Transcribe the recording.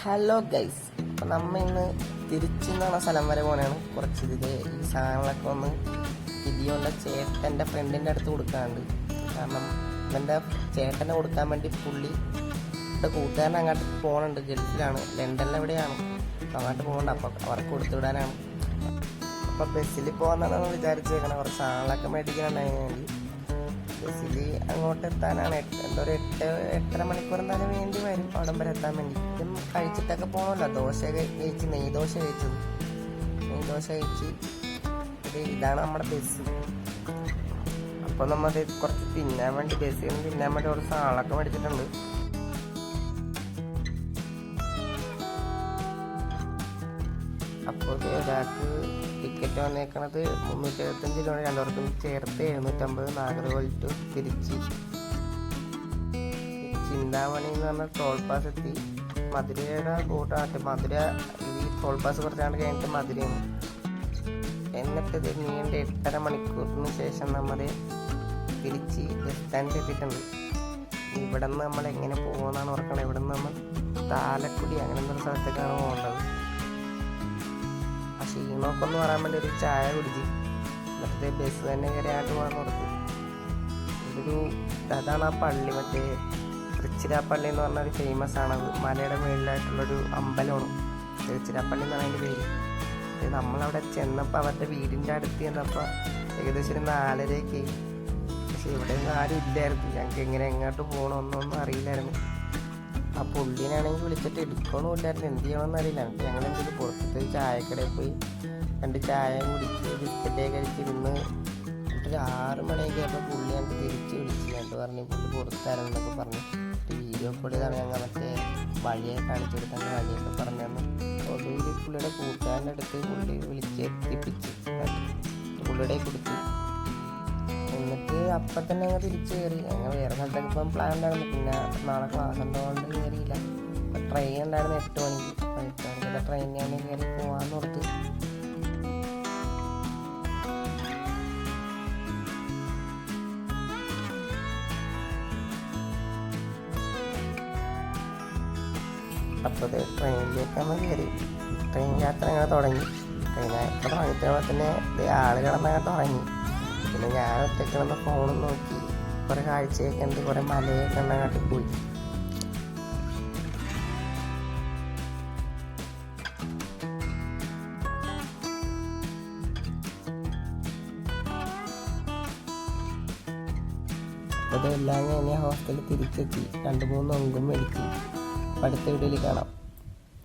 Hello guys, അപ്പം നമ്മൾ ഇന്ന് തിരിച്ചെന്ന് സ്ഥലം വരെ പോകണതാണ്. കുറച്ച് ഇതിൽ ഈ സാധനങ്ങളൊക്കെ ഒന്ന് ഇതിയുള്ള ചേട്ടൻ്റെ ഫ്രണ്ടിൻ്റെ അടുത്ത് കൊടുക്കാറുണ്ട്. കാരണം ഇവൻ്റെ ചേട്ടനെ കൊടുക്കാൻ വേണ്ടി പുള്ളിയുടെ കൂട്ടുകാരൻ അങ്ങോട്ട് പോകുന്നുണ്ട്. ഗൾഫിലാണ്, ലണ്ടനിലെവിടെയാണ്. അപ്പം അങ്ങോട്ട് പോകുന്നുണ്ട്. അപ്പം അവർക്ക് കൊടുത്തു വിടാനാണ്. അപ്പം ബസ്സിൽ പോകാമെന്നാണ് വിചാരിച്ചേക്കണം. കുറച്ച് സാധനങ്ങളൊക്കെ മേടിക്കാനുണ്ടായതിന് വേണ്ടി ബസ്സിൽ അങ്ങോട്ട് എത്താനാണ്. എന്തോ ഒരു 8-8.5 മണിക്കൂർ എന്തായാലും വേണ്ടി വരും അവിടം വരെ എത്താൻ വേണ്ടി. ഇതും കഴിച്ചിട്ടൊക്കെ പോകണമല്ലോ. ദോശ കഴിച്ച് നെയ്ദോശ കഴിച്ചത്. നെയ്ദോശ കഴിച്ച് ഇതാണ് നമ്മുടെ ബസ്. അപ്പോൾ നമ്മൾ കുറച്ച് തിന്നാൻ വേണ്ടി ബസ്സിൽ നിന്ന് തിന്നാൻ വേണ്ടി കുറച്ച് സാധനങ്ങളൊക്കെ മേടിച്ചിട്ടുണ്ട്. അപ്പോൾ ഒരാൾക്ക് ടിക്കറ്റ് വന്നേക്കണത് 375 രൂപ, രണ്ടുപേർക്കും ചേർത്ത് 750. നാഗർകോവിൽ ടു തിരിച്ച് ചിന്താമണി എന്ന് പറഞ്ഞ ടോൾ പാസ് എത്തി. മധുരയുടെ കൂട്ടാട്ട് മധുര ഈ ടോൾ പാസ് കുറച്ചാണ്ട് കഴിഞ്ഞിട്ട് മധുരയാണ്. എന്നിട്ട് ഇത് നീണ്ട 8.5 മണിക്കൂറിന് ശേഷം നമ്മൾ തിരിച്ച് ബസ് സ്റ്റാൻഡിൽ എത്തിയിട്ടുണ്ട്. ഇവിടെ നിന്ന് നമ്മൾ എങ്ങനെ പോകുമെന്നാണ് ഓർക്കണം. ഇവിടെ നിന്ന് നമ്മൾ താലക്കുടി അങ്ങനെ എന്തൊരു സ്ഥലത്തേക്കാണ് പോകേണ്ടത്. ക്ഷീണമൊക്കെ ഒന്ന് പറയാൻ വേണ്ടി ഒരു ചായ കുടിച്ച് മറ്റേ ബസ് തന്നെ കയറിയായിട്ട് പോകാൻ കൊടുത്തു. അതാണ് ആ പള്ളി, മറ്റേ തൃച്ചിരാപ്പള്ളി എന്ന് പറഞ്ഞൊരു ഫേമസ് ആണ്. അത് മലയുടെ മുകളിലായിട്ടുള്ളൊരു അമ്പലമാണ് തൃച്ചിരാപ്പള്ളി എന്നാണ് അതിൻ്റെ പേര്. നമ്മളവിടെ ചെന്നപ്പോൾ അവരുടെ വീടിൻ്റെ അടുത്ത് ചെന്നപ്പോൾ ഏകദേശം ഒരു 4:30. പക്ഷെ ഇവിടെ ഒന്നും ആരും ഇല്ലായിരുന്നു. ഞങ്ങൾക്ക് എങ്ങനെ എങ്ങോട്ട് പോകണമെന്നൊന്നും അറിയില്ലായിരുന്നു. ആ പുള്ളിനാണെങ്കിൽ വിളിച്ചിട്ട് എടുക്കണമില്ലായിരുന്നു. എന്ത് ചെയ്യണമെന്ന് അറിയില്ല. ഞങ്ങൾ എന്തെങ്കിലും പുറത്ത് ചായക്കടയിൽ പോയി 2 ചായ കുടിച്ച് ബിസ്ക്കറ്റൊക്കെ കഴിച്ചിരുന്ന്. എന്നിട്ടൊരു 6 മണിയൊക്കെ ആയപ്പോൾ പുള്ളി ഞങ്ങൾക്ക് തിരിച്ച് വിളിച്ച് ഞങ്ങൾ പറഞ്ഞു പുള്ളി പുറത്തായിരുന്നൊക്കെ പറഞ്ഞു. വീഡിയോ കൂടിയതാണ് ഞങ്ങൾ മറ്റേ വഴിയൊക്കെ കാണിച്ചു കൊടുക്കാൻ വഴിയൊക്കെ പറഞ്ഞു തന്നു. ഒടുവിൽ പുള്ളിയുടെ കൂട്ടുകാരൻ്റെ അടുത്ത് പുള്ളി വിളിച്ച് എത്തിപ്പിച്ച് പുള്ളിയുടെ കൊടുത്തു. എന്നിട്ട് അപ്പം തന്നെ ഞങ്ങൾ തിരിച്ച് കയറി. ഞങ്ങൾ വേറെ സ്ഥലത്തൊക്കെ ഇപ്പം പ്ലാൻ ഉണ്ടായിരുന്നു. പിന്നെ നാളെ ക്ലാസ് ഉള്ളതുകൊണ്ട് കയറിയില്ല. അപ്പം ട്രെയിൻ ഉണ്ടായിരുന്നു 8 മണിക്ക്. 8 മണിക്കുള്ള ട്രെയിനിനാണ് കയറി പോകാമെന്ന് ഓർത്ത്. അപ്പോൾ ട്രെയിനിലേക്ക് നമ്മൾ കയറി. ട്രെയിൻ യാത്ര അങ്ങനെ തുടങ്ങി. ട്രെയിൻ യാത്ര തുടങ്ങിയപ്പോൾ തന്നെ ആൾ കിടന്നങ്ങനെ തുടങ്ങി. പിന്നെ ഞാൻ ഒറ്റയ്ക്ക് വന്ന് ഫോണും നോക്കി കുറേ കാഴ്ചയൊക്കെ ഉണ്ട്. കുറേ മലയൊക്കെ ഉണ്ടങ്ങോട്ട് പോയി. അപ്പോൾ ഇതെല്ലാം കഴിഞ്ഞ് ഹോസ്റ്റലിൽ തിരിച്ചെത്തി. 2-3 ഒങ്കും മേടിച്ചു. അടുത്ത വീഡിയോയിൽ കാണാം.